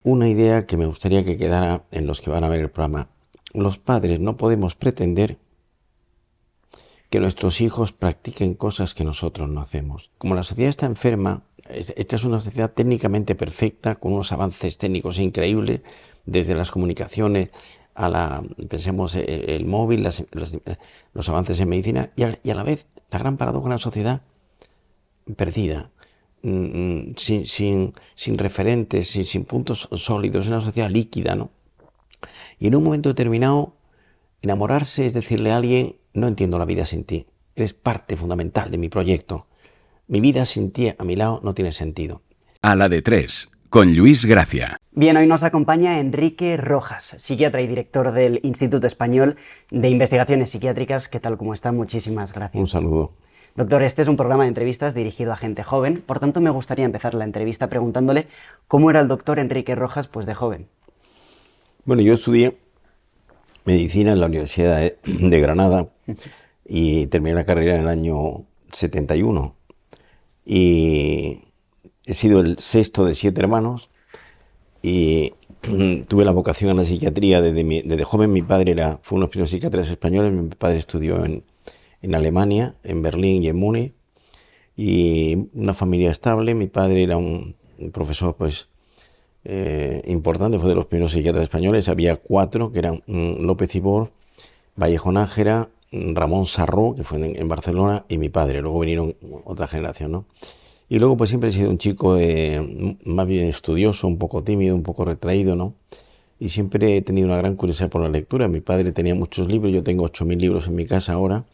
Una idea que me gustaría que quedara en los que van a ver el programa. Los padres no podemos pretender que nuestros hijos practiquen cosas que nosotros no hacemos. Como la sociedad está enferma, esta es una sociedad técnicamente perfecta, con unos avances técnicos increíbles, desde las comunicaciones a pensemos, el móvil, los avances en medicina, y a la vez la gran paradoja de la sociedad perdida, sin referentes, sin puntos sólidos, una sociedad líquida, ¿no? Y en un momento determinado, enamorarse es decirle a alguien: no entiendo la vida sin ti, eres parte fundamental de mi proyecto, mi vida sin ti a mi lado no tiene sentido. A la de tres, con Lluís Gracia. Bien, hoy nos acompaña Enrique Rojas, psiquiatra y director del Instituto Español de Investigaciones Psiquiátricas. ¿Qué tal? ¿Cómo está? Muchísimas gracias. Un saludo. Doctor, este es un programa de entrevistas dirigido a gente joven, por tanto me gustaría empezar la entrevista preguntándole cómo era el doctor Enrique Rojas pues de joven. Bueno, yo estudié medicina en la Universidad de Granada y terminé la carrera en el año 71. Y he sido el sexto de 7 hermanos y tuve la vocación a la psiquiatría desde joven. Mi padre fue uno de los primeros psiquiatras españoles. Mi padre estudió en Alemania, en Berlín y en Múnich, y una familia estable. Mi padre era un profesor importante, fue de los primeros psiquiatras españoles. Había 4, que eran López Ibor, Vallejo Nájera, Ramón Sarró, que fue en Barcelona, y mi padre. Luego vinieron otra generación, ¿no? Y luego pues siempre he sido un chico más bien estudioso, un poco tímido, un poco retraído, ¿no? Y siempre he tenido una gran curiosidad por la lectura. Mi padre tenía muchos libros, yo tengo 8.000 libros en mi casa ahora.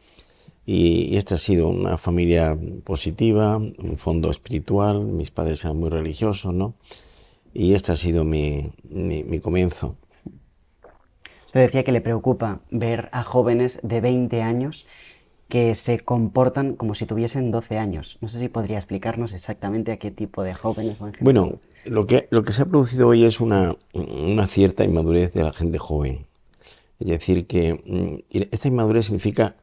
Y esta ha sido una familia positiva, un fondo espiritual. Mis padres eran muy religiosos, ¿no? Y este ha sido mi comienzo. Usted decía que le preocupa ver a jóvenes de 20 años que se comportan como si tuviesen 12 años. No sé si podría explicarnos exactamente a qué tipo de jóvenes van. Bueno, lo que se ha producido hoy es una cierta inmadurez de la gente joven. Es decir, que esta inmadurez significa,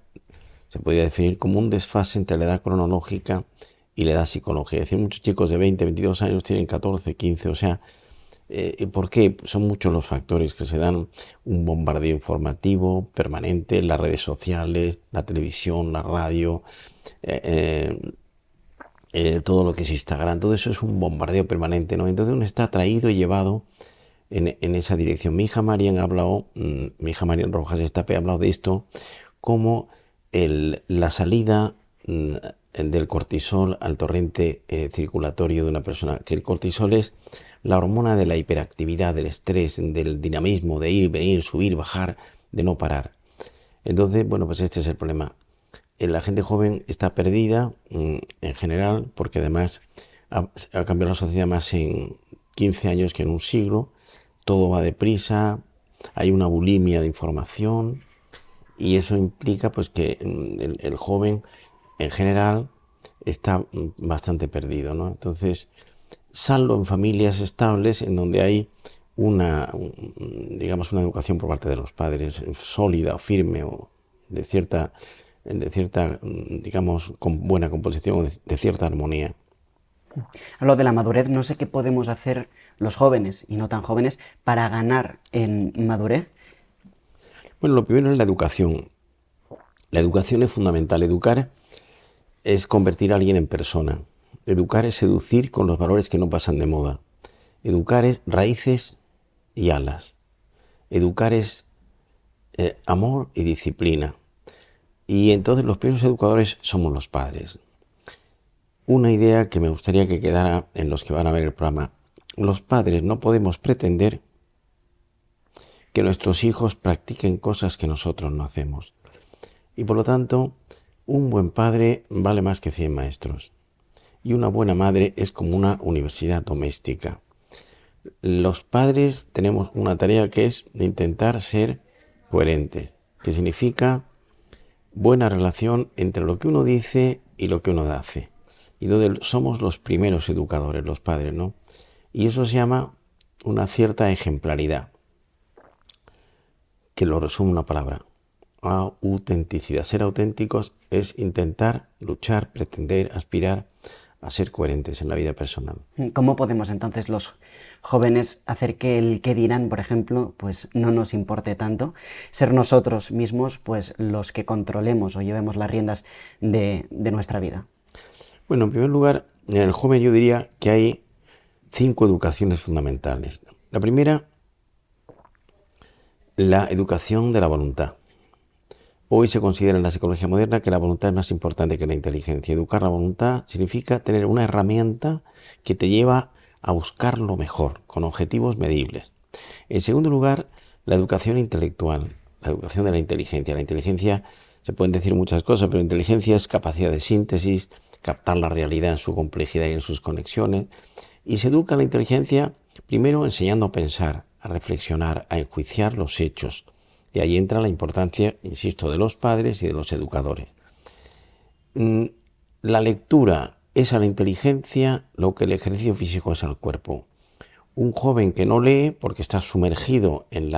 se podría definir como un desfase entre la edad cronológica y la edad psicológica. Es decir, muchos chicos de 20, 22 años tienen 14, 15, o sea, ¿por qué? Son muchos los factores que se dan: un bombardeo informativo permanente, las redes sociales, la televisión, la radio, todo lo que es Instagram, todo eso es un bombardeo permanente, ¿no? Entonces uno está atraído y llevado en esa dirección. Mi hija Marian Rojas Estape ha hablado de esto como la salida del cortisol al torrente circulatorio de una persona. Que el cortisol es la hormona de la hiperactividad, del estrés, del dinamismo, de ir, venir, subir, bajar, de no parar. Entonces, bueno, pues este es el problema. La gente joven está perdida en general, porque además ha cambiado la sociedad más en 15 años que en un siglo. Todo va deprisa, hay una bulimia de información, y eso implica pues que el joven en general está bastante perdido, ¿no? Entonces, salvo en familias estables en donde hay digamos, una educación por parte de los padres sólida o firme, o de cierta, digamos, con buena composición, de cierta armonía. Hablo de la madurez. No sé qué podemos hacer los jóvenes y no tan jóvenes para ganar en madurez. Bueno, lo primero es la educación. La educación es fundamental. Educar es convertir a alguien en persona. Educar es seducir con los valores que no pasan de moda. Educar es raíces y alas. Educar es amor y disciplina. Y entonces los primeros educadores somos los padres. Una idea que me gustaría que quedara en los que van a ver el programa. Los padres no podemos pretender que nuestros hijos practiquen cosas que nosotros no hacemos. Y por lo tanto, un buen padre vale más que 100 maestros. Y una buena madre es como una universidad doméstica. Los padres tenemos una tarea que es de intentar ser coherentes, que significa buena relación entre lo que uno dice y lo que uno hace. Y donde somos los primeros educadores, los padres, ¿no? Y eso se llama una cierta ejemplaridad, que lo resume una palabra: autenticidad. Ser auténticos es intentar, luchar, pretender, aspirar a ser coherentes en la vida personal. ¿Cómo podemos entonces los jóvenes hacer que el qué dirán, por ejemplo, pues no nos importe tanto? Ser nosotros mismos pues los que controlemos o llevemos las riendas de nuestra vida. Bueno, en primer lugar, en el joven yo diría que hay 5 educaciones fundamentales. La primera, la educación de la voluntad. Hoy se considera en la psicología moderna que la voluntad es más importante que la inteligencia. Educar la voluntad significa tener una herramienta que te lleva a buscar lo mejor, con objetivos medibles. En segundo lugar, la educación intelectual, la educación de la inteligencia. La inteligencia, se pueden decir muchas cosas, pero inteligencia es capacidad de síntesis, captar la realidad en su complejidad y en sus conexiones. Y se educa la inteligencia primero enseñando a pensar, a reflexionar, a enjuiciar los hechos. Y ahí entra la importancia, insisto, de los padres y de los educadores. La lectura es a la inteligencia lo que el ejercicio físico es al cuerpo. Un joven que no lee porque está sumergido en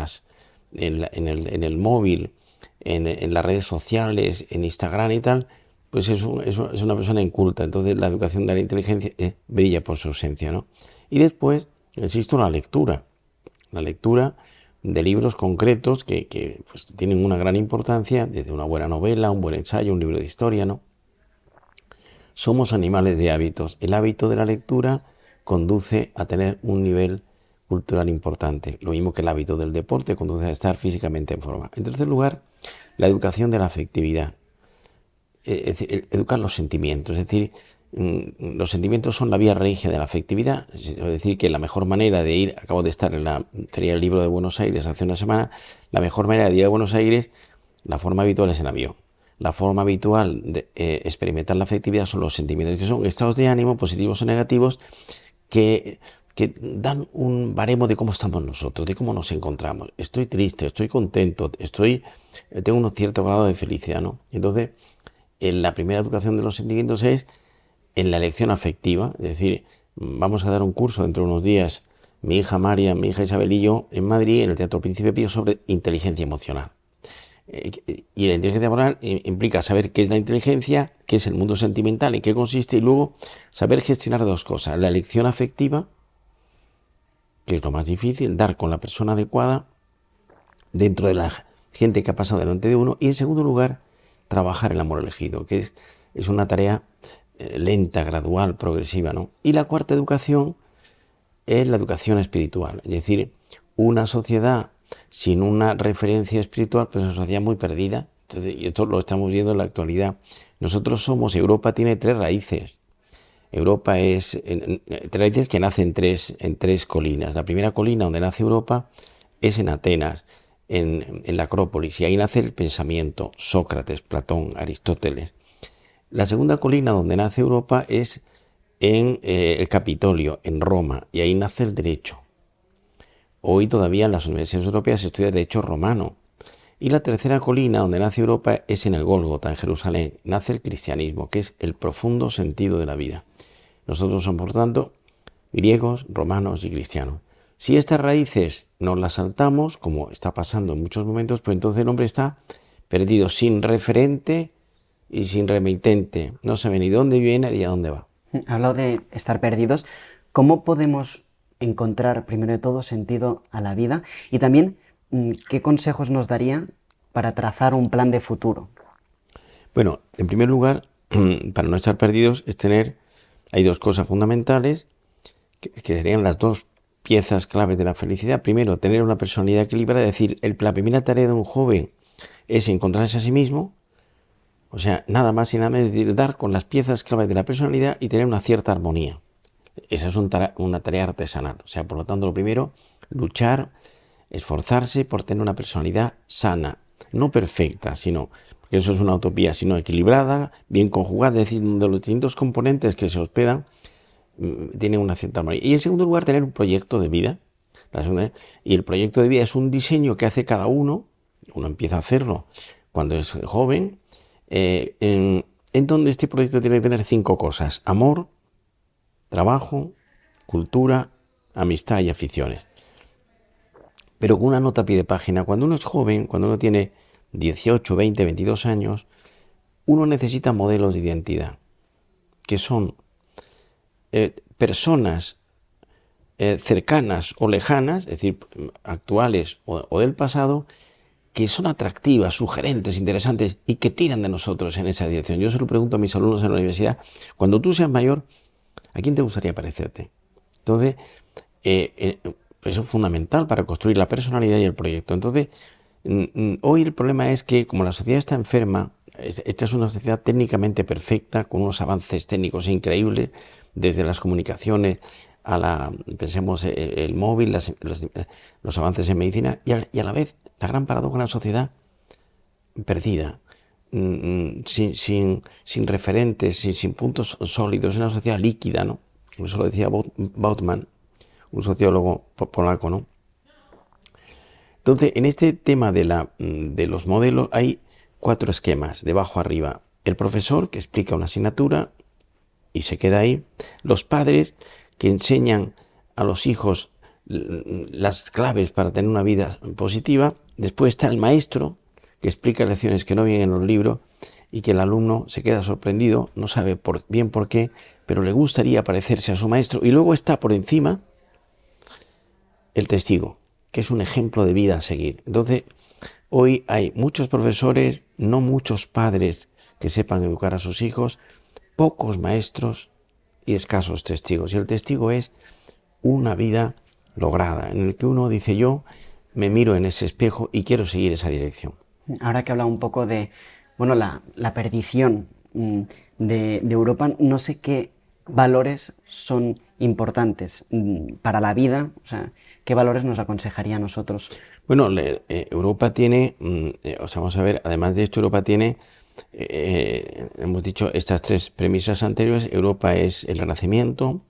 el móvil, en las redes sociales, en Instagram y tal, pues es una persona inculta. Entonces la educación de la inteligencia brilla por su ausencia, ¿no? Y después, insisto, la lectura. La lectura de libros concretos que pues, tienen una gran importancia, desde una buena novela, un buen ensayo, un libro de historia, ¿no? Somos animales de hábitos. El hábito de la lectura conduce a tener un nivel cultural importante. Lo mismo que el hábito del deporte conduce a estar físicamente en forma. En tercer lugar, la educación de la afectividad. Es decir, educar los sentimientos. Es decir, los sentimientos son la vía regia de la afectividad. Es decir, que la mejor manera de ir, acabo de estar en la Feria del Libro de Buenos Aires hace una semana, la mejor manera de ir a Buenos Aires, la forma habitual es en avión. La forma habitual de experimentar la afectividad son los sentimientos, que son estados de ánimo, positivos o negativos, que dan un baremo de cómo estamos nosotros, de cómo nos encontramos. Estoy triste, estoy contento, tengo un cierto grado de felicidad, ¿no? Entonces, la primera educación de los sentimientos es en la elección afectiva, es decir, vamos a dar un curso dentro de unos días, mi hija María, mi hija Isabel y yo, en Madrid, en el Teatro Príncipe Pío, sobre inteligencia emocional. Y la inteligencia emocional implica saber qué es la inteligencia, qué es el mundo sentimental, en qué consiste, y luego saber gestionar dos cosas. La elección afectiva, que es lo más difícil, dar con la persona adecuada dentro de la gente que ha pasado delante de uno, y en segundo lugar, trabajar el amor elegido, que es una tarea lenta, gradual, progresiva, ¿no? Y la cuarta educación es la educación espiritual, es decir, una sociedad sin una referencia espiritual, pues es una sociedad muy perdida. Entonces, y esto lo estamos viendo en la actualidad. Europa tiene 3 raíces. Europa es 3 raíces que nacen en tres colinas. La primera colina donde nace Europa es en Atenas, en la Acrópolis, y ahí nace el pensamiento, Sócrates, Platón, Aristóteles. La segunda colina donde nace Europa es en el Capitolio, en Roma, y ahí nace el derecho. Hoy todavía en las universidades europeas se estudia derecho romano. Y la tercera colina donde nace Europa es en el Gólgota, en Jerusalén. Nace el cristianismo, que es el profundo sentido de la vida. Nosotros somos, por tanto, griegos, romanos y cristianos. Si estas raíces nos las saltamos, como está pasando en muchos momentos, pues entonces el hombre está perdido, sin referente y sin remitente. No sabe ni dónde viene ni a dónde va. Ha hablado de estar perdidos. ¿Cómo podemos encontrar, primero de todo, sentido a la vida? Y también, ¿qué consejos nos daría para trazar un plan de futuro? Bueno, en primer lugar, para no estar perdidos, hay 2 cosas fundamentales, que serían las 2 piezas claves de la felicidad. Primero, tener una personalidad equilibrada, es decir, la primera tarea de un joven es encontrarse a sí mismo, o sea, nada más y nada menos, es decir, dar con las piezas claves de la personalidad y tener una cierta armonía. Esa es una tarea artesanal. O sea, por lo tanto, lo primero, luchar, esforzarse por tener una personalidad sana, no perfecta, sino, porque eso es una utopía, sino equilibrada, bien conjugada, es decir, donde los distintos componentes que se hospedan tienen una cierta armonía. Y en segundo lugar, tener un proyecto de vida. Y el proyecto de vida es un diseño que hace cada uno empieza a hacerlo cuando es joven, en donde este proyecto tiene que tener 5 cosas: amor, trabajo, cultura, amistad y aficiones. Pero con una nota a pie de página. Cuando uno es joven, cuando uno tiene 18, 20, 22 años, uno necesita modelos de identidad, que son personas cercanas o lejanas, es decir, actuales o del pasado, que son atractivas, sugerentes, interesantes y que tiran de nosotros en esa dirección. Yo se lo pregunto a mis alumnos en la universidad, cuando tú seas mayor, ¿a quién te gustaría parecerte? Entonces, eso es fundamental para construir la personalidad y el proyecto. Entonces, hoy el problema es que como la sociedad está enferma, esta es una sociedad técnicamente perfecta, con unos avances técnicos increíbles, desde las comunicaciones pensemos, el móvil, los avances en medicina, y a la vez la gran paradoja de la sociedad perdida, sin referentes, sin puntos sólidos, una sociedad líquida, ¿no? Eso lo decía Bautman, un sociólogo polaco, ¿no? Entonces, en este tema de los modelos hay 4 esquemas, de abajo arriba. El profesor, que explica una asignatura y se queda ahí. Los padres, que enseñan a los hijos las claves para tener una vida positiva. Después está el maestro, que explica lecciones que no vienen en los libros y que el alumno se queda sorprendido, no sabe bien por qué, pero le gustaría parecerse a su maestro. Y luego está por encima el testigo, que es un ejemplo de vida a seguir. Entonces, hoy hay muchos profesores, no muchos padres que sepan educar a sus hijos, pocos maestros y escasos testigos. Y el testigo es una vida lograda, en el que uno dice, yo me miro en ese espejo y quiero seguir esa dirección. Ahora que habla un poco de, bueno, la perdición de Europa, no sé qué valores son importantes para la vida, o sea, ¿qué valores nos aconsejaría a nosotros? Bueno, Europa tiene, vamos a ver, además de esto, Europa tiene, hemos dicho estas 3 premisas anteriores. Europa es el Renacimiento,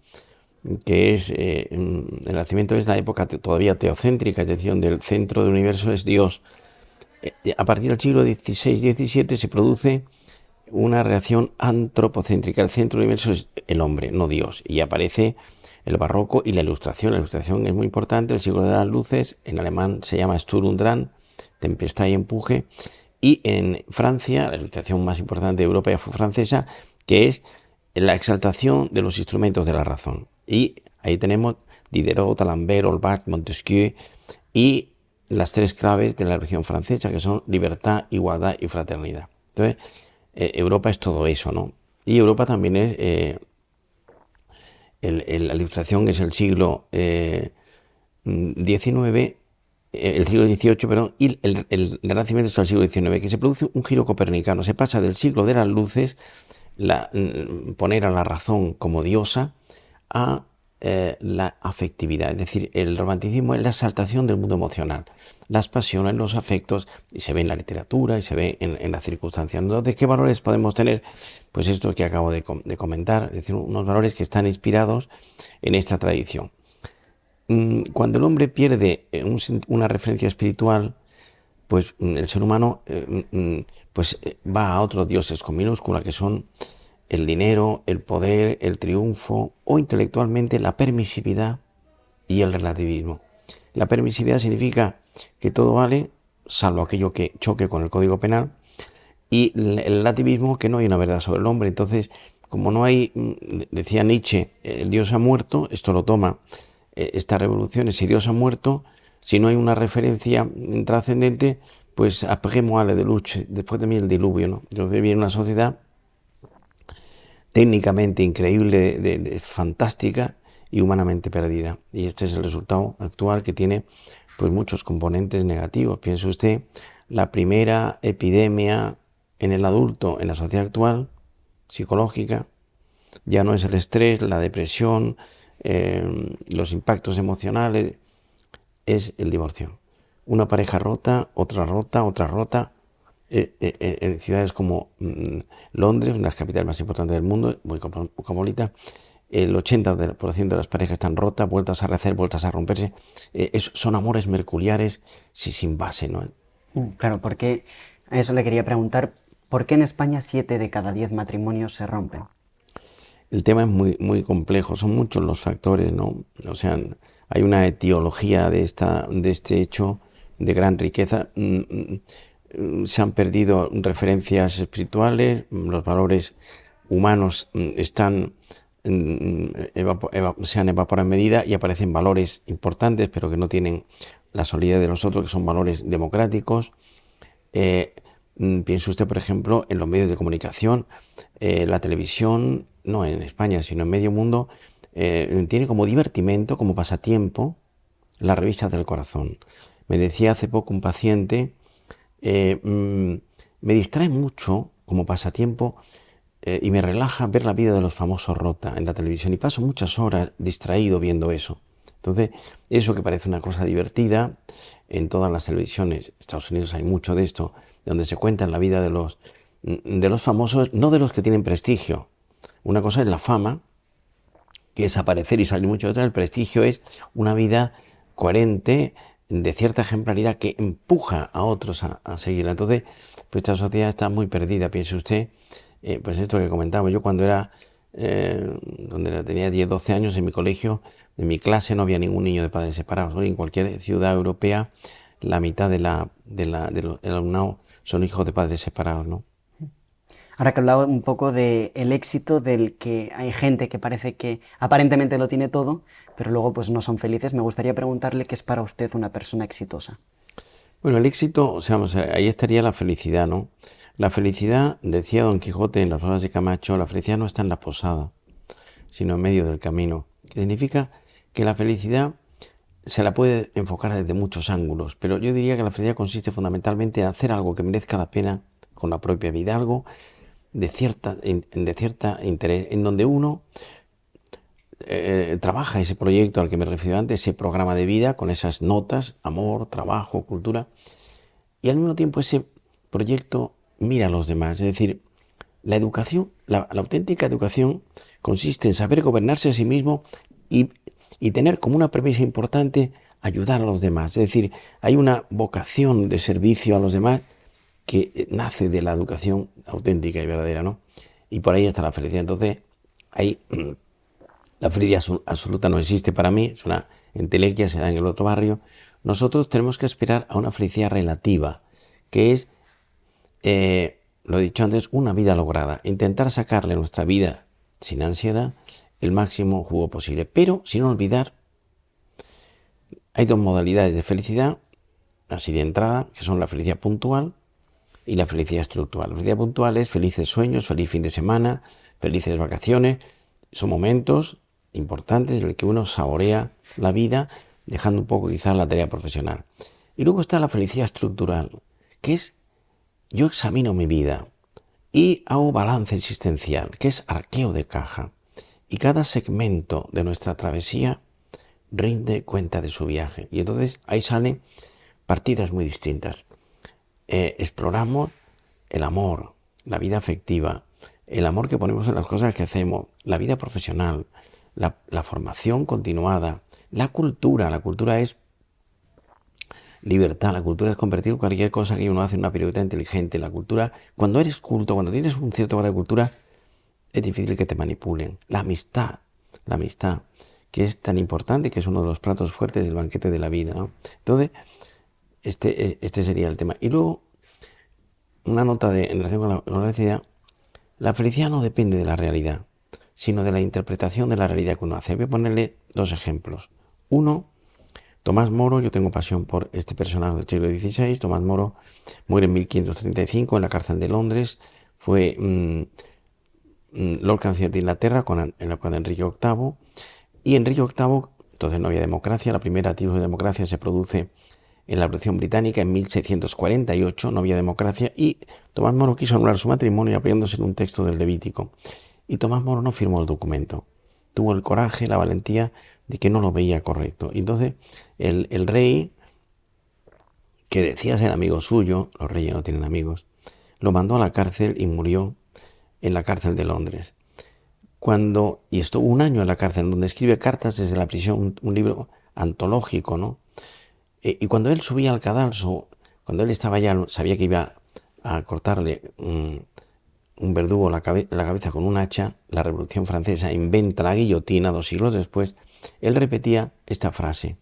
que es, el Renacimiento es la época todavía teocéntrica, es decir, donde el centro del universo es Dios. A partir del siglo XVI-XVII se produce una reacción antropocéntrica. El centro del universo es el hombre, no Dios. Y aparece el barroco y la ilustración. La ilustración es muy importante, el siglo de las luces, en alemán se llama Sturm und Drang, tempestad y empuje. Y en Francia, la ilustración más importante de Europa ya fue francesa, que es la exaltación de los instrumentos de la razón. Y ahí tenemos Diderot, D'Alembert, Holbach, Montesquieu y las 3 claves de la Revolución Francesa, que son libertad, igualdad y fraternidad. Entonces, Europa es todo eso, ¿no? Y Europa también es, la ilustración es el siglo XIX, el siglo XVIII, perdón, y el Renacimiento es el siglo XIX, que se produce un giro copernicano. Se pasa del siglo de las luces, poner a la razón como diosa, a la afectividad. Es decir, el romanticismo es la exaltación del mundo emocional, las pasiones, los afectos, y se ve en la literatura y se ve en las circunstancias. Entonces, ¿qué valores podemos tener? Pues esto que acabo de comentar, es decir, unos valores que están inspirados en esta tradición. Cuando el hombre pierde una referencia espiritual, pues el ser humano va a otros dioses con minúscula, que son el dinero, el poder, el triunfo, o intelectualmente la permisividad y el relativismo. La permisividad significa que todo vale, salvo aquello que choque con el Código Penal, y el relativismo, que no hay una verdad sobre el hombre. Entonces, como no hay, decía Nietzsche, el Dios ha muerto, esto lo toma estas revoluciones, si Dios ha muerto, si no hay una referencia trascendente, pues après moi le déluge, después de mí el diluvio, ¿no? Entonces viene una sociedad técnicamente increíble, fantástica y humanamente perdida. Y este es el resultado actual, que tiene pues muchos componentes negativos. Piense usted, la primera epidemia en el adulto, en la sociedad actual, psicológica, ya no es el estrés, la depresión, los impactos emocionales, es el divorcio. Una pareja rota, otra rota, otra rota. En ciudades como Londres, una de las capitales más importantes del mundo, muy cosmopolita, el 80% de las parejas están rotas, vueltas a rehacer, vueltas a romperse. Son amores mercuriales sin base, ¿no? Claro, porque a eso le quería preguntar, ¿por qué en España 7 de cada 10 matrimonios se rompen? El tema es muy, muy complejo, son muchos los factores, ¿no? O sea, hay una etiología de este hecho de gran riqueza. Se han perdido referencias espirituales, los valores humanos están se han evaporado en medida y aparecen valores importantes, pero que no tienen la solidez de los otros, que son valores democráticos. Piense usted, por ejemplo, en los medios de comunicación, la televisión, no en España, sino en medio mundo, tiene como divertimento, como pasatiempo, las revistas del corazón. Me decía hace poco un paciente, me distrae mucho como pasatiempo y me relaja ver la vida de los famosos rota en la televisión y paso muchas horas distraído viendo eso. Entonces, eso que parece una cosa divertida, en todas las televisiones, Estados Unidos hay mucho de esto, donde se cuenta la vida de los famosos, no de los que tienen prestigio. Una cosa es la fama, que es aparecer y salir mucho de otra. El prestigio es una vida coherente, de cierta ejemplaridad, que empuja a otros a seguirla. Entonces, pues esta sociedad está muy perdida. Piense usted, pues esto que comentaba, yo cuando era, donde tenía 10, 12 años, en mi colegio, en mi clase no había ningún niño de padres separados. Hoy en cualquier ciudad europea, la mitad del alumnado son hijos de padres separados, ¿no? Ahora que hablaba un poco del éxito del que hay gente que parece que aparentemente lo tiene todo, pero luego pues no son felices, me gustaría preguntarle qué es para usted una persona exitosa. Bueno, el éxito, o sea, vamos a ver, ahí estaría la felicidad, ¿no? La felicidad, decía Don Quijote en las Palabras de Camacho, la felicidad no está en la posada, sino en medio del camino. Que significa que la felicidad se la puede enfocar desde muchos ángulos, pero yo diría que la felicidad consiste fundamentalmente en hacer algo que merezca la pena con la propia vida, algo de cierta interés, en donde uno trabaja ese proyecto al que me refiero antes, ese programa de vida con esas notas, amor, trabajo, cultura, y al mismo tiempo ese proyecto mira a los demás. Es decir, la educación, la auténtica educación consiste en saber gobernarse a sí mismo y tener como una premisa importante ayudar a los demás. Es decir, hay una vocación de servicio a los demás que nace de la educación auténtica y verdadera, ¿no? Y por ahí está la felicidad. Entonces, ahí la felicidad absoluta no existe para mí, es una entelequia, se da en el otro barrio. Nosotros tenemos que aspirar a una felicidad relativa, que es, lo he dicho antes, una vida lograda. Intentar sacarle a nuestra vida sin ansiedad el máximo jugo posible, pero sin olvidar, hay dos modalidades de felicidad, así de entrada, que son la felicidad puntual y la felicidad estructural. La felicidad puntual es felices sueños, feliz fin de semana, felices vacaciones. Son momentos importantes en los que uno saborea la vida, dejando un poco quizás la tarea profesional. Y luego está la felicidad estructural, que es yo examino mi vida y hago balance existencial, que es arqueo de caja. Y cada segmento de nuestra travesía rinde cuenta de su viaje. Y entonces ahí salen partidas muy distintas. Exploramos el amor, la vida afectiva, el amor que ponemos en las cosas que hacemos, la vida profesional, la formación continuada, la cultura. La cultura es libertad, la cultura es convertir cualquier cosa que uno hace en una periodista inteligente. La cultura, cuando eres culto, cuando tienes un cierto grado de cultura, es difícil que te manipulen. La amistad, que es tan importante, que es uno de los platos fuertes del banquete de la vida, ¿no? Entonces, este sería el tema. Y luego, una nota en relación con la felicidad. La felicidad no depende de la realidad, sino de la interpretación de la realidad que uno hace. Voy a ponerle dos ejemplos. Uno, Tomás Moro. Yo tengo pasión por este personaje del siglo XVI. Tomás Moro muere en 1535 en la cárcel de Londres. Fue Lord Canciller de Inglaterra en la época de Enrique VIII. Y Enrique VIII, entonces no había democracia. La primera tipo de democracia se produce en la Revolución Británica en 1648, no había democracia, y Tomás Moro quiso anular su matrimonio apoyándose en un texto del Levítico. Y Tomás Moro no firmó el documento. Tuvo el coraje, la valentía de que no lo veía correcto. Y entonces el rey, que decía ser amigo suyo, los reyes no tienen amigos, lo mandó a la cárcel y murió en la cárcel de Londres. Y estuvo un año en la cárcel, donde escribe cartas desde la prisión, un libro antológico, ¿no? Y cuando él subía al cadalso, cuando él estaba ya, sabía que iba a cortarle un verdugo la cabeza con un hacha, la Revolución Francesa inventa la guillotina 2 siglos después, él repetía esta frase: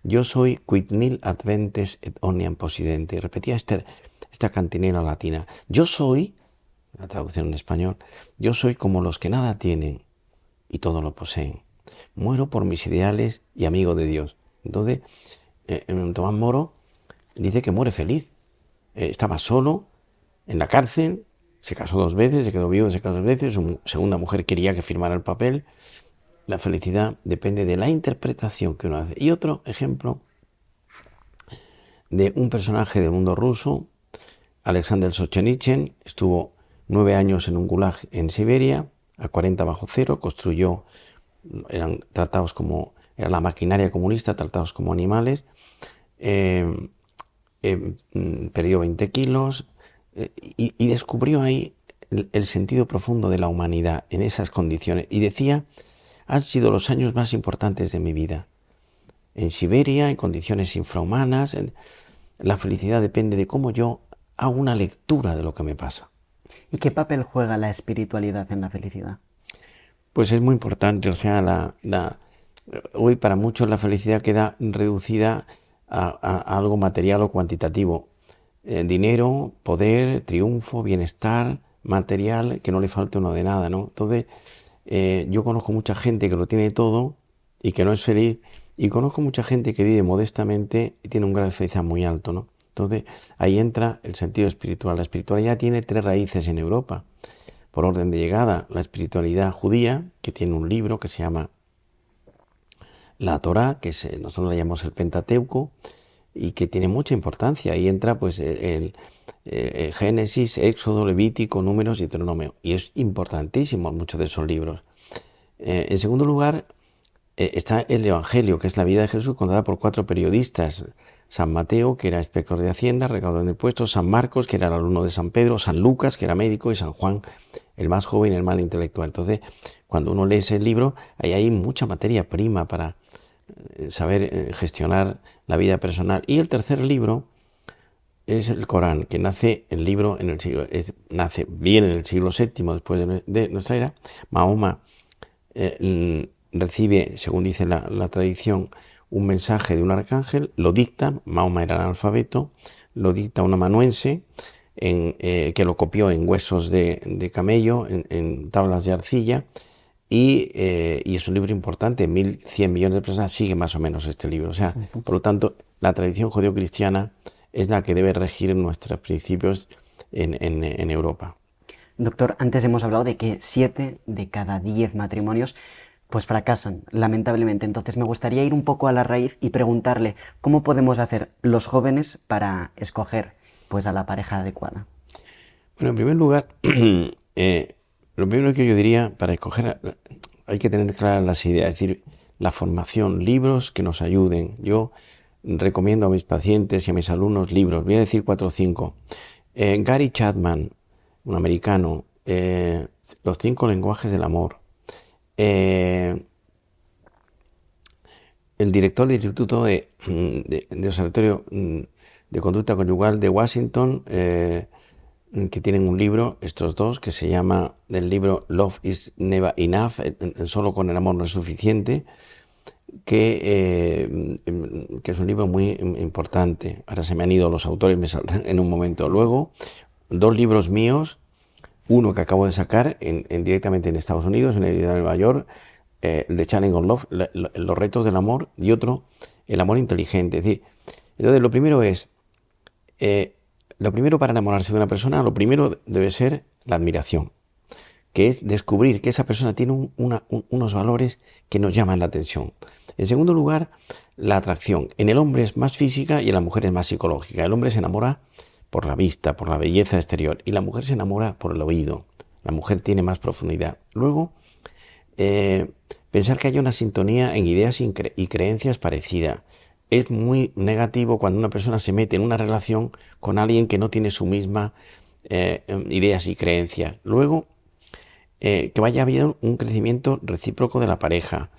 yo soy quid nil adventes et omnium possidente. Y repetía esta cantinela latina: yo soy, la traducción en español, yo soy como los que nada tienen y todo lo poseen. Muero por mis ideales y amigo de Dios. Entonces, Tomás Moro dice que muere feliz. Estaba solo en la cárcel, se casó 2 veces, se quedó viudo, se casó 2 veces, su segunda mujer quería que firmara el papel. La felicidad depende de la interpretación que uno hace. Y otro ejemplo de un personaje del mundo ruso, Alexander Solzhenitsyn, estuvo 9 años en un gulag en Siberia, a 40 bajo cero, construyó, eran tratados como, era la maquinaria comunista, tratados como animales, perdió 20 kilos y descubrió ahí el sentido profundo de la humanidad en esas condiciones. Y decía, han sido los años más importantes de mi vida. En Siberia, en condiciones infrahumanas, la felicidad depende de cómo yo hago una lectura de lo que me pasa. ¿Y qué papel juega la espiritualidad en la felicidad? Pues es muy importante, o sea, hoy para muchos la felicidad queda reducida a algo material o cuantitativo. Dinero, poder, triunfo, bienestar material, que no le falte uno de nada, ¿no? Entonces, yo conozco mucha gente que lo tiene todo y que no es feliz, y conozco mucha gente que vive modestamente y tiene un grado de felicidad muy alto, ¿no? Entonces, ahí entra el sentido espiritual. La espiritualidad tiene 3 raíces en Europa. Por orden de llegada, la espiritualidad judía, que tiene un libro que se llama la Torá, que nosotros la llamamos el Pentateuco, y que tiene mucha importancia. Ahí entra pues el Génesis, Éxodo, Levítico, Números y Deuteronomio. Y es importantísimo muchos de esos libros. En segundo lugar, está el Evangelio, que es la vida de Jesús contada por 4 periodistas. San Mateo, que era inspector de Hacienda, recaudador de impuestos; San Marcos, que era el alumno de San Pedro; San Lucas, que era médico; y San Juan, el más joven y el más intelectual. Entonces, cuando uno lee ese libro, ahí hay mucha materia prima para saber gestionar la vida personal. Y el tercer libro es el Corán, que nace nace bien en el siglo VII después de nuestra era. Mahoma recibe, según dice la tradición, un mensaje de un arcángel, lo dicta, Mahoma era analfabeto, lo dicta un amanuense, que lo copió en huesos de camello, en tablas de arcilla, y es un libro importante. 1.100 millones de personas siguen más o menos este libro. O sea, por lo tanto, la tradición judeocristiana es la que debe regir nuestros principios en Europa. Doctor, antes hemos hablado de que 7 de cada 10 matrimonios pues fracasan, lamentablemente. Entonces me gustaría ir un poco a la raíz y preguntarle cómo podemos hacer los jóvenes para escoger pues a la pareja adecuada. Bueno, en primer lugar, lo primero que yo diría, para escoger, hay que tener claras las ideas, es decir, la formación, libros que nos ayuden. Yo recomiendo a mis pacientes y a mis alumnos libros, voy a decir 4 o 5. Gary Chapman, un americano, Los 5 lenguajes del amor. El director del Instituto de Observatorio de Conducta Conyugal de Washington, que tienen un libro, estos dos, que se llama el libro Love is Never Enough, solo con el amor no es suficiente, que es un libro muy importante. Ahora se me han ido los autores, me saldrán en un momento. Luego, 2 libros míos, uno que acabo de sacar directamente en Estados Unidos, en la editorial de Nueva York, The Challenge of Love, los retos del amor, y otro, El amor inteligente. Es decir, entonces lo primero para enamorarse de una persona, lo primero debe ser la admiración, que es descubrir que esa persona tiene unos valores que nos llaman la atención. En segundo lugar, la atracción. En el hombre es más física y en la mujer es más psicológica. El hombre se enamora por la vista, por la belleza exterior, y la mujer se enamora por el oído. La mujer tiene más profundidad. Luego, pensar que hay una sintonía en ideas y creencias parecidas. Es muy negativo cuando una persona se mete en una relación con alguien que no tiene su misma ideas y creencias. Luego, que vaya habiendo un crecimiento recíproco de la pareja.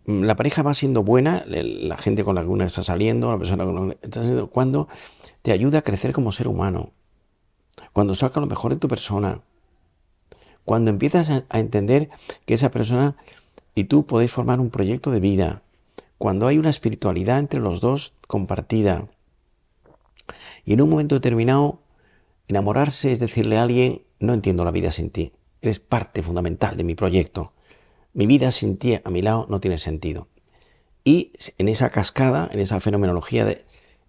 La pareja va siendo buena, la gente con la que uno está saliendo, la persona con la que está saliendo, cuando te ayuda a crecer como ser humano, cuando saca lo mejor de tu persona, cuando empiezas a entender que esa persona y tú podéis formar un proyecto de vida, cuando hay una espiritualidad entre los dos compartida. Y en un momento determinado, enamorarse es decirle a alguien, no entiendo la vida sin ti. eres parte fundamental de mi proyecto. Mi vida sin ti a mi lado no tiene sentido. Y en esa cascada, en esa fenomenología,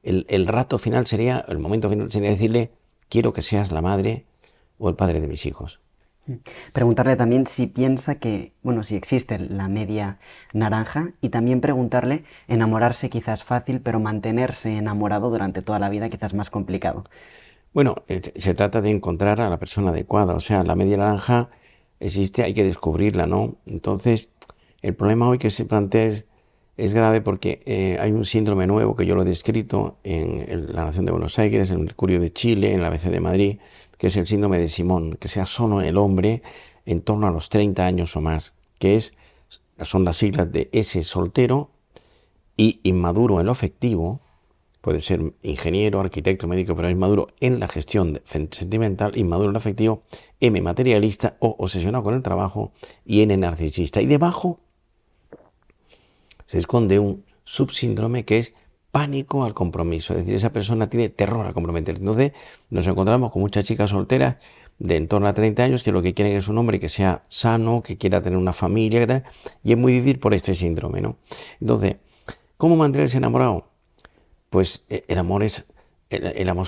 el rato final sería, el momento final sería decirle, quiero que seas la madre o el padre de mis hijos. Preguntarle también si piensa que, bueno, si existe la media naranja, y también preguntarle, enamorarse quizás fácil, pero mantenerse enamorado durante toda la vida quizás más complicado. Bueno, se trata de encontrar a la persona adecuada, o sea, la media naranja existe, hay que descubrirla, ¿no? Entonces, el problema hoy que se plantea es grave porque hay un síndrome nuevo que yo lo he descrito en La Nación de Buenos Aires, en el Mercurio de Chile, en la ABC de Madrid, que es el síndrome de Simón, que sea solo el hombre en torno a los 30 años o más, son las siglas de S soltero y inmaduro en lo afectivo. Puede ser ingeniero, arquitecto, médico, pero inmaduro en la gestión sentimental, inmaduro en lo afectivo, M materialista o obsesionado con el trabajo y N narcisista. Y debajo se esconde un subsíndrome que es pánico al compromiso. Es decir, esa persona tiene terror a comprometer. Entonces nos encontramos con muchas chicas solteras de en torno a 30 años que lo que quieren es un hombre que sea sano, que quiera tener una familia, que tal, y es muy difícil por este síndrome, ¿no? Entonces, ¿cómo mantenerse enamorado? Pues el amor es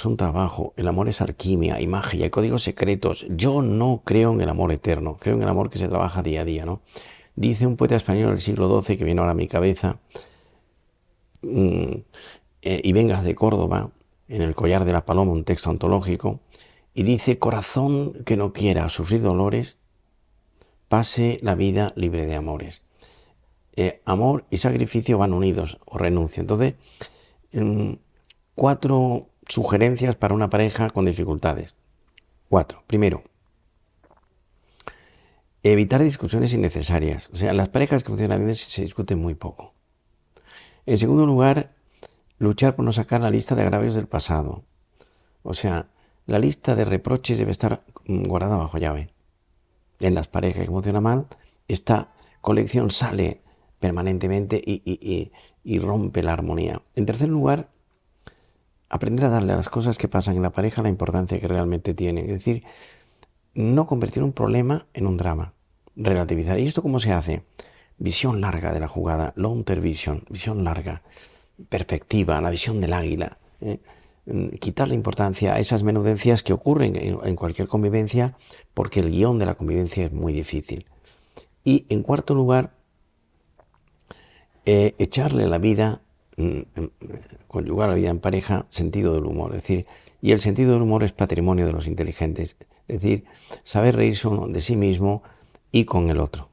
un trabajo, el amor es alquimia, hay magia, hay códigos secretos. Yo no creo en el amor eterno, creo en el amor que se trabaja día a día, ¿no? Dice un poeta español del siglo XII que viene ahora a mi cabeza, y vengas de Córdoba, en el collar de la paloma, un texto antológico, y dice, corazón que no quiera sufrir dolores, pase la vida libre de amores. Amor y sacrificio van unidos o renuncia. Entonces, 4 sugerencias para una pareja con dificultades. 4. Primero, evitar discusiones innecesarias. O sea, las parejas que funcionan bien se discuten muy poco. En segundo lugar, luchar por no sacar la lista de agravios del pasado. O sea, la lista de reproches debe estar guardada bajo llave. En las parejas que funcionan mal, esta colección sale permanentemente y rompe la armonía. En tercer lugar, aprender a darle a las cosas que pasan en la pareja la importancia que realmente tienen. Es decir, no convertir un problema en un drama. Relativizar. ¿Y esto cómo se hace? Visión larga de la jugada, long-term vision, visión larga, perspectiva, la visión del águila. Quitar la importancia a esas menudencias que ocurren en cualquier convivencia, porque el guión de la convivencia es muy difícil. Y en cuarto lugar, echarle a la vida, conyugar la vida en pareja, sentido del humor. Es decir, y el sentido del humor es patrimonio de los inteligentes. Es decir, saber reírse uno de sí mismo y con el otro.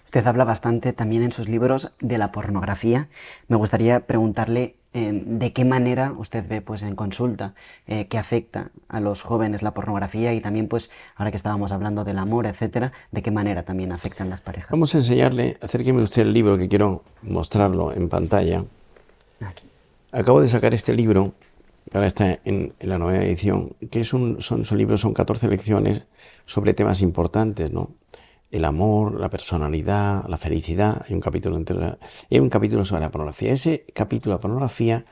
Usted habla bastante también en sus libros de la pornografía. Me gustaría preguntarle de qué manera usted ve pues, en consulta que afecta a los jóvenes la pornografía y también, pues, ahora que estábamos hablando del amor, etcétera, de qué manera también afectan las parejas. Vamos a enseñarle, acérqueme usted el libro que quiero mostrarlo en pantalla. Aquí. Acabo de sacar este libro, que ahora está en la nueva edición, que son 14 lecciones sobre temas importantes, ¿no? El amor, la personalidad, la felicidad. Hay un capítulo entero, y hay un capítulo sobre la pornografía. Ese capítulo de la pornografía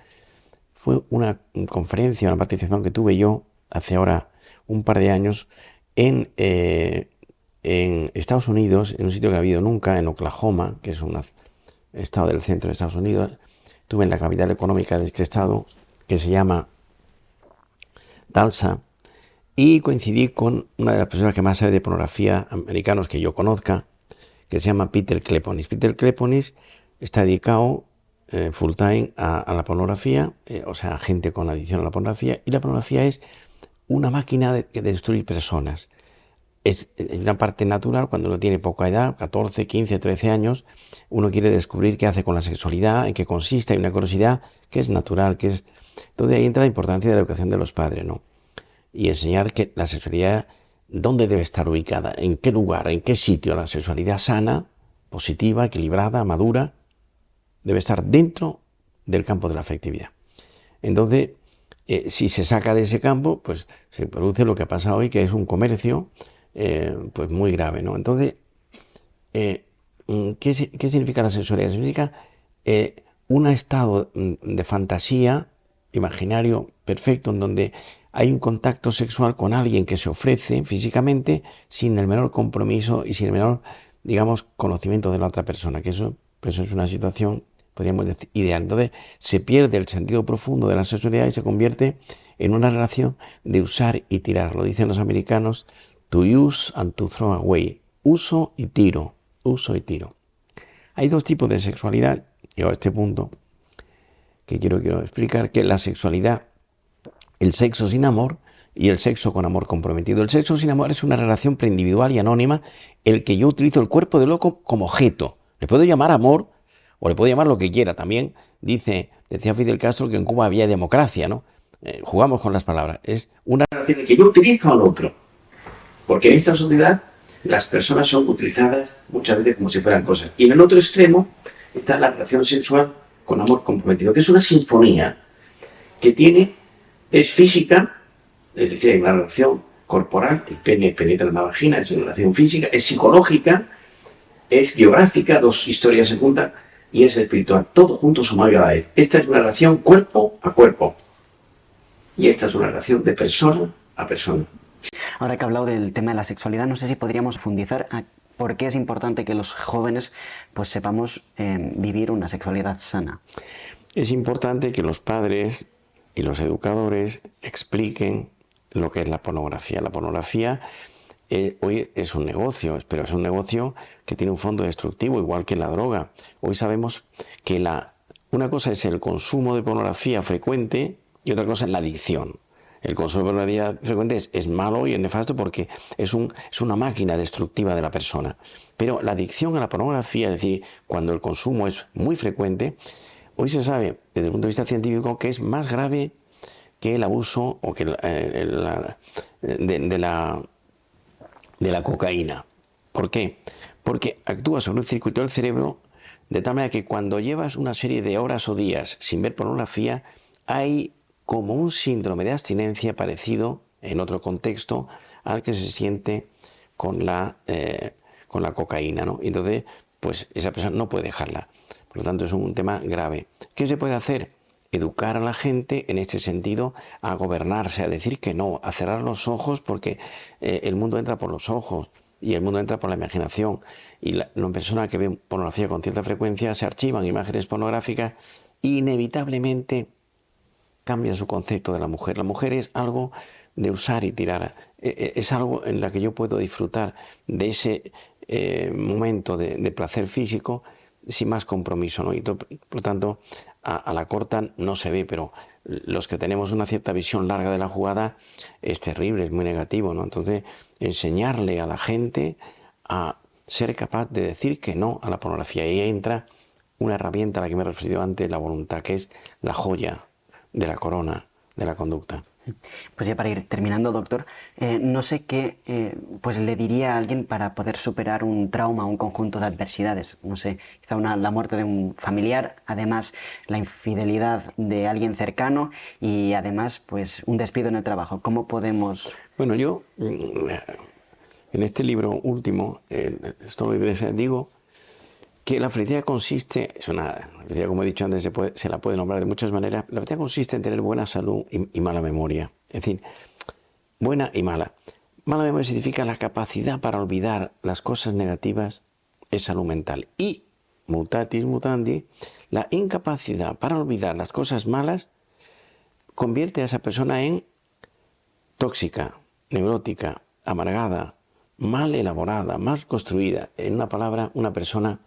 fue una conferencia, una participación que tuve yo hace ahora un par de años en Estados Unidos, en un sitio que no ha habido nunca, en Oklahoma, que es un estado del centro de Estados Unidos. Estuve en la capital económica de este estado, que se llama Tulsa, y coincidí con una de las personas que más sabe de pornografía americanos que yo conozca, que se llama Peter Kleponis. Peter Kleponis está dedicado full time a la pornografía, o sea, a gente con adicción a la pornografía, y la pornografía es una máquina de destruir personas. Es una parte natural cuando uno tiene poca edad, 14, 15, 13 años, uno quiere descubrir qué hace con la sexualidad, en qué consiste, hay una curiosidad que es natural, que es... Entonces ahí entra la importancia de la educación de los padres, ¿no? Y enseñar que la sexualidad, dónde debe estar ubicada, en qué lugar, en qué sitio. La sexualidad sana, positiva, equilibrada, madura, debe estar dentro del campo de la afectividad. Entonces, si se saca de ese campo, pues se produce lo que pasa hoy, que es un comercio pues muy grave, ¿no? Entonces, ¿qué significa la sexualidad? Significa un estado de fantasía imaginario perfecto en donde hay un contacto sexual con alguien que se ofrece físicamente sin el menor compromiso y sin el menor, digamos, conocimiento de la otra persona, que eso, pues es una situación, podríamos decir, ideal. Entonces se pierde el sentido profundo de la sexualidad y se convierte en una relación de usar y tirar. Lo dicen los americanos, to use and to throw away. Uso y tiro, uso y tiro. Hay dos tipos de sexualidad, y a este punto que quiero explicar, que la sexualidad, el sexo sin amor y el sexo con amor comprometido. El sexo sin amor es una relación preindividual y anónima, el que yo utilizo el cuerpo del otro como objeto. Le puedo llamar amor o le puedo llamar lo que quiera. También decía Fidel Castro que en Cuba había democracia, ¿no? Jugamos con las palabras. Es una relación en que yo utilizo al otro. Porque en esta sociedad las personas son utilizadas muchas veces como si fueran cosas. Y en el otro extremo está la relación sexual con amor comprometido, que es una sinfonía que es física, es decir, hay una relación corporal, el pene penetra en la vagina, es una relación física, es psicológica, es biográfica, dos historias se juntan, y es espiritual, todo junto sumado a la vez. Esta es una relación cuerpo a cuerpo, y esta es una relación de persona a persona. Ahora que he hablado del tema de la sexualidad, no sé si podríamos profundizar a por qué es importante que los jóvenes pues sepamos vivir una sexualidad sana. Es importante que los padres y los educadores expliquen lo que es la pornografía. La pornografía hoy es un negocio, pero es un negocio que tiene un fondo destructivo, igual que la droga. Hoy sabemos que una cosa es el consumo de pornografía frecuente y otra cosa es la adicción. El consumo de pornografía frecuente es malo y es nefasto porque es una máquina destructiva de la persona. Pero la adicción a la pornografía, es decir, cuando el consumo es muy frecuente, hoy se sabe desde el punto de vista científico que es más grave que el abuso o que de la cocaína. ¿Por qué? Porque actúa sobre un circuito del cerebro de tal manera que cuando llevas una serie de horas o días sin ver pornografía, hay como un síndrome de abstinencia parecido, en otro contexto, al que se siente con la cocaína, ¿no? Entonces, pues esa persona no puede dejarla. Por lo tanto, es un tema grave. ¿Qué se puede hacer? Educar a la gente en este sentido a gobernarse, a decir que no, a cerrar los ojos, porque el mundo entra por los ojos y el mundo entra por la imaginación. Y la persona que ve pornografía con cierta frecuencia se archivan imágenes pornográficas e inevitablemente cambia su concepto de la mujer. La mujer es algo de usar y tirar. Es algo en la que yo puedo disfrutar de ese momento de placer físico sin más compromiso, ¿no? Y por lo tanto, a la corta no se ve, pero los que tenemos una cierta visión larga de la jugada es terrible, es muy negativo, ¿no? Entonces, enseñarle a la gente a ser capaz de decir que no a la pornografía. Y ahí entra una herramienta a la que me he referido antes, la voluntad, que es la joya de la corona de la conducta. Pues ya para ir terminando, doctor, no sé qué pues le diría a alguien para poder superar un trauma, un conjunto de adversidades. No sé, quizá la muerte de un familiar, además la infidelidad de alguien cercano y además pues un despido en el trabajo. ¿Cómo podemos...? Bueno, yo en este libro último, digo que la felicidad consiste, la felicidad, como he dicho antes, se la puede nombrar de muchas maneras. La felicidad consiste en tener buena salud y mala memoria. Es decir, buena y mala. Mala memoria significa la capacidad para olvidar las cosas negativas, es salud mental. Y, mutatis mutandi, la incapacidad para olvidar las cosas malas convierte a esa persona en tóxica, neurótica, amargada, mal elaborada, mal construida. En una palabra, una persona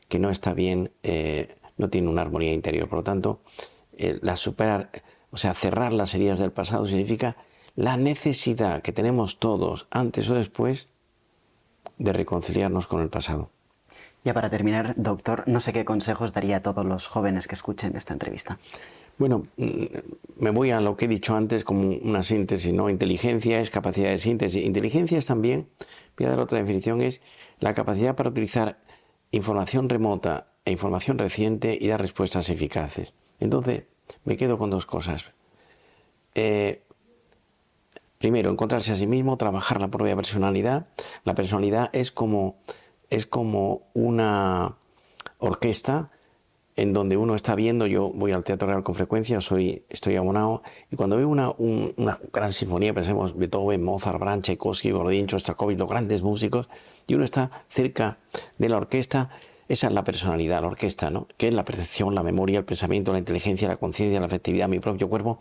que no está bien, no tiene una armonía interior. Por lo tanto, cerrar las heridas del pasado significa la necesidad que tenemos todos, antes o después, de reconciliarnos con el pasado. Ya para terminar, doctor, no sé qué consejos daría a todos los jóvenes que escuchen esta entrevista. Bueno, me voy a lo que he dicho antes como una síntesis, ¿no? Inteligencia es capacidad de síntesis. Inteligencia es también, voy a dar otra definición, es la capacidad para utilizar información remota e información reciente y dar respuestas eficaces. Entonces, me quedo con dos cosas. Primero, encontrarse a sí mismo, trabajar la propia personalidad. La personalidad es como una orquesta en donde uno está viendo, yo voy al Teatro Real con frecuencia, estoy abonado, y cuando veo una gran sinfonía, pensemos Beethoven, Mozart, Brahms, Tchaikovsky, Borodín, Shostakovich, los grandes músicos, y uno está cerca de la orquesta, esa es la personalidad, la orquesta, ¿no? Que es la percepción, la memoria, el pensamiento, la inteligencia, la conciencia, la afectividad, mi propio cuerpo,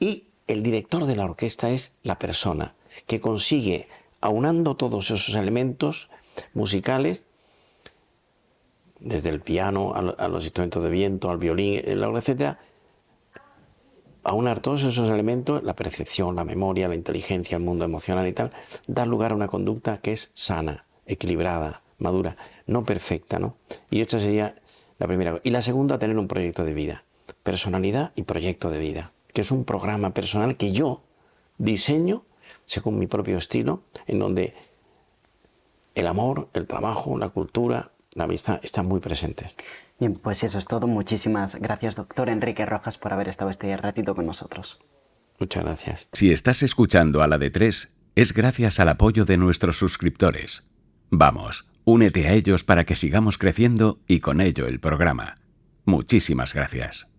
y el director de la orquesta es la persona, que consigue, aunando todos esos elementos musicales, desde el piano a los instrumentos de viento, al violín, etcétera, aunar todos esos elementos, la percepción, la memoria, la inteligencia, el mundo emocional y tal, da lugar a una conducta que es sana, equilibrada, madura, no perfecta, ¿no? Y esta sería la primera. Y la segunda, tener un proyecto de vida, personalidad y proyecto de vida, que es un programa personal que yo diseño según mi propio estilo, en donde el amor, el trabajo, la cultura, la amistad están muy presentes. Bien, pues eso es todo. Muchísimas gracias, doctor Enrique Rojas, por haber estado este ratito con nosotros. Muchas gracias. Si estás escuchando a la de 3, es gracias al apoyo de nuestros suscriptores. Vamos, únete a ellos para que sigamos creciendo y con ello el programa. Muchísimas gracias.